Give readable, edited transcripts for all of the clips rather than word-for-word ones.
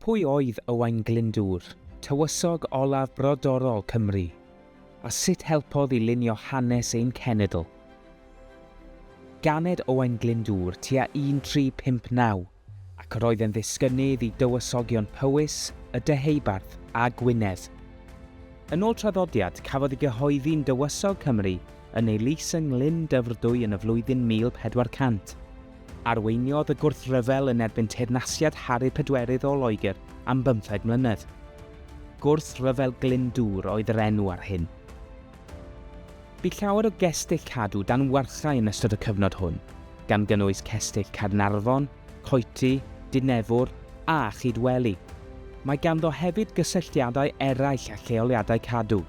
Pwy oedd Owain Glyndŵr, tywysog olaf brodorol Cymru, a sut helpodd i lunio hanes ein cenedl? Ganed Owain Glyndŵr tua 1359 ac yr oedd yn ddisgynydd i dywysogion Powys, y Deheubarth a Gwynedd. Yn ôl traddodiad, cafodd ei gyhoeddi'n dywysog Cymru yn ei lys yng Nglyn Dyfrdwy yn y flwyddyn 1400. Arweiniodd y gwrthryfel yn erbyn teyrnasiad Harri Pedwerydd o Loegr am 15 mlynedd. Gwrthryfel Glyndŵr oedd yr enw ar hyn. Bu llawer o gestyll cadw dan warchau yn ystod y cyfnod hwn, gan gynnwys cestyll Caernarfon, Coeti, Dinefwr a Chydweli. Mae ganddo hefyd gysylltiadau eraill a lleoliadau cadw.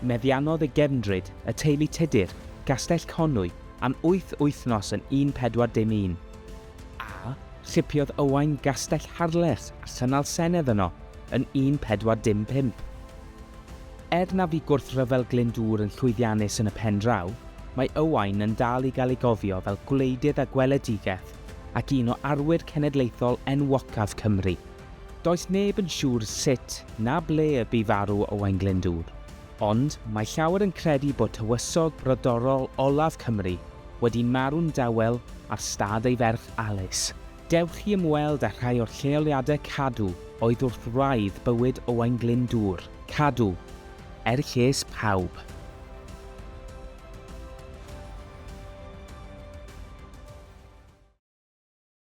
Meddiannodd y gefndryd, y teulu Tudur, Gastell Conwy, am 8 wythnos yn 1411. A chipiodd Owain Gastell Harlech a chynnal senedd yno yn 1415. Na fu gwrthryfel Glyndŵr yn llwyddiannus yn y pen draw, mae Owain yn dal i gael ei gofio fel gwleidydd a gweledigaeth ac un o arwyr cenedlaethol enwocaf Cymru. Does neb yn siŵr sut na ble y bu farw Owain Glyndŵr, ond mae llawer yn credu bod tywysog brodorol olaf Cymru wedi marw'n dawel ar stad ei ferch Alys. Dewch i ymweld â rhai o'r lleoliadau cadw oedd wrth wraidd bywyd Owain Glyndŵr. Cadw, er lles pawb.